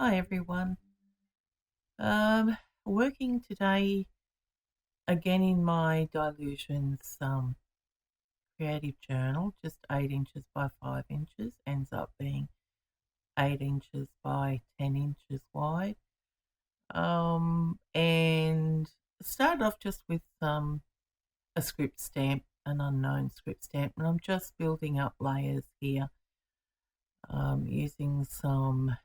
Hi everyone. Working today again in my Dylusions creative journal, just 8 inches by 5 inches, ends up being 8 inches by 10 inches wide. And started off just with a script stamp, an unknown script stamp, and I'm just building up layers here, using some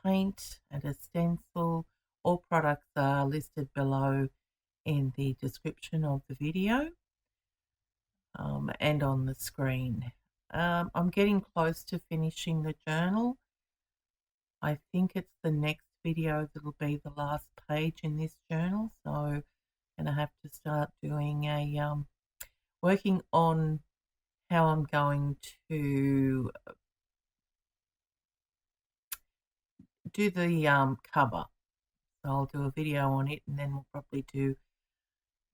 paint and a stencil. All products are listed below in the description of the video and on the screen. I'm getting close to finishing the journal. I think it's the next video that'll be the last page in this journal, so I'm going to have to start doing working on how I'm going to do the cover. So I'll do a video on it, and then we'll probably do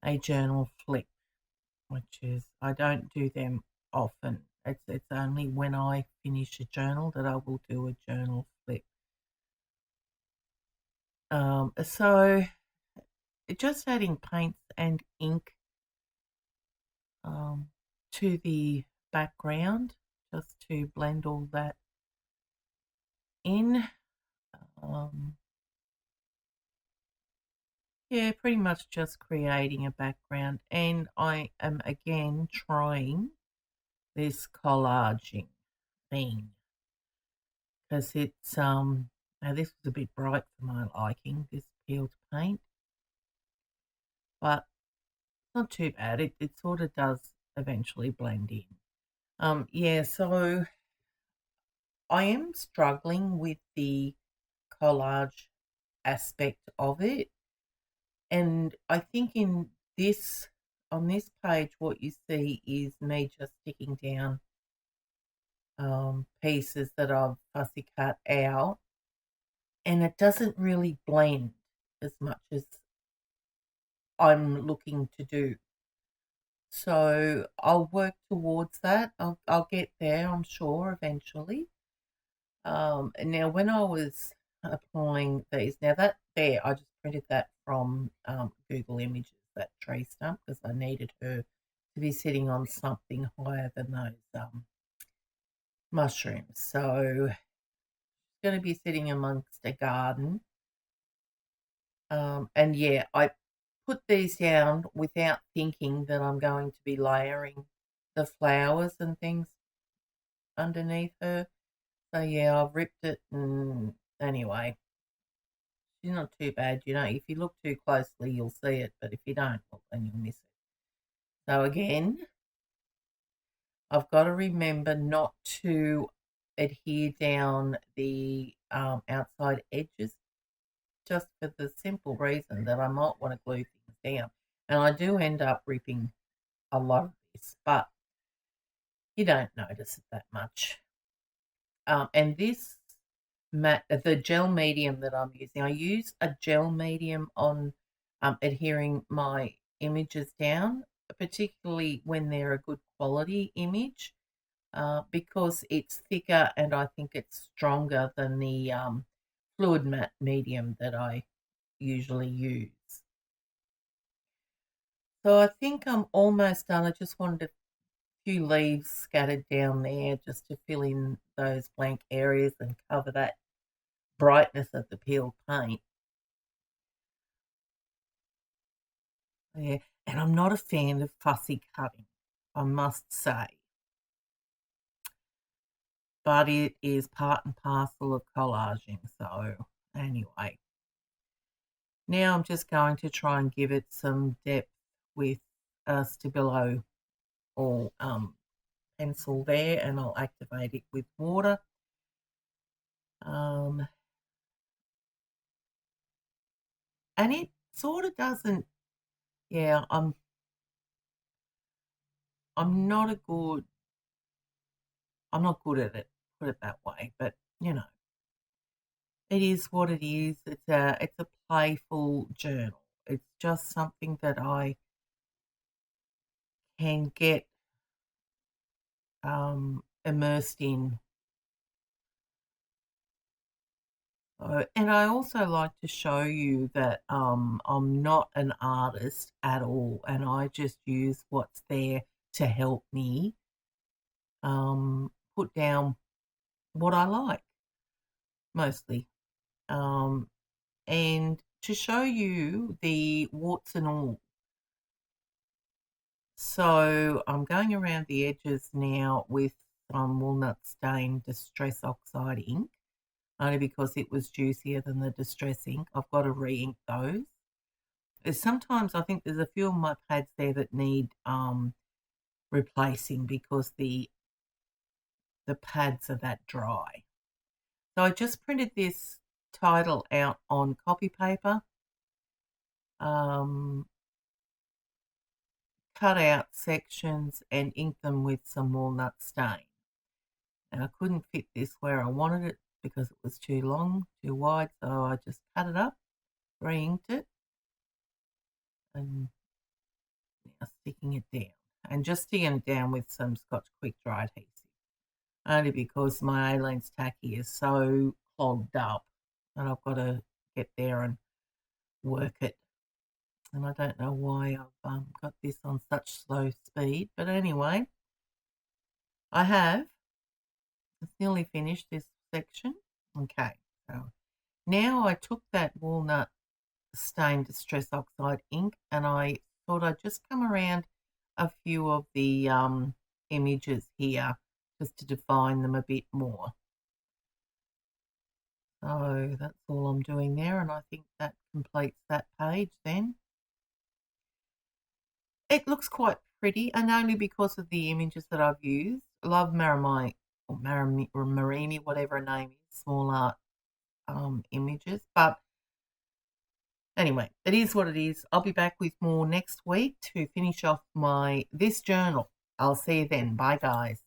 a journal flip, which is, I don't do them often. It's only when I finish a journal that I will do a journal flip. So just adding paints and ink to the background, just to blend all that in. Yeah, pretty much just creating a background, and I am again trying this collaging thing because it's now this was a bit bright for my liking, this peeled paint, but it's not too bad. It sort of does eventually blend in. Yeah, so I am struggling with the collage aspect of it, and I think on this page what you see is me just sticking down pieces that I've fussy cut out, and it doesn't really blend as much as I'm looking to do. So I'll work towards that. I'll get there, I'm sure, eventually. And now when I was applying these, now that there, I just printed that from Google Images, that tree stump, because I needed her to be sitting on something higher than those mushrooms. So she's going to be sitting amongst a garden. And yeah, I put these down without thinking that I'm going to be layering the flowers and things underneath her. So yeah, I've ripped it, and anyway, she's not too bad. You know, if you look too closely, you'll see it, but if you don't, well, then you'll miss it. So again, I've got to remember not to adhere down the outside edges, just for the simple reason that I might want to glue things down. And I do end up ripping a lot of this, but you don't notice it that much. And this the gel medium that I'm using, I use a gel medium on adhering my images down, particularly when they're a good quality image, because it's thicker and I think it's stronger than the fluid matte medium that I usually use. So I think I'm almost done. I just wanted a few leaves scattered down there just to fill in those blank areas and cover that brightness of the peeled paint. Yeah, and I'm not a fan of fussy cutting, I must say. But it is part and parcel of collaging, so anyway. Now I'm just going to try and give it some depth with a Stabilo or pencil there, and I'll activate it with water. And it sort of doesn't, yeah, I'm not good at it, put it that way, but you know, it is what it is. It's a playful journal. It's just something that I can get immersed in. And I also like to show you that I'm not an artist at all, and I just use what's there to help me put down what I like mostly, and to show you the warts and all. So I'm going around the edges now with some walnut stain Distress Oxide ink, only because it was juicier than the Distress ink. I've got to re-ink those. Sometimes I think there's a few of my pads there that need replacing because the pads are that dry. So I just printed this title out on copy paper, cut out sections and inked them with some walnut stain. And I couldn't fit this where I wanted it because it was too long, too wide, so I just cut it up, re-inked it, and now sticking it down. And just sticking it down with some Scotch Quick Dry adhesive, only because my Aleene's tacky is so clogged up and I've got to get there and work it. And I don't know why I've got this on such slow speed, but anyway, I have. It's nearly finished this section. Okay, so now I took that walnut stain Distress Oxide ink and I thought I'd just come around a few of the images here just to define them a bit more. So that's all I'm doing there, and I think that completes that page then. It looks quite pretty, and only because of the images that I've used. I love Marimi, or Marimi, whatever her name is, small art images. But anyway, it is what it is. I'll be back with more next week to finish off this journal. I'll see you then. Bye, guys.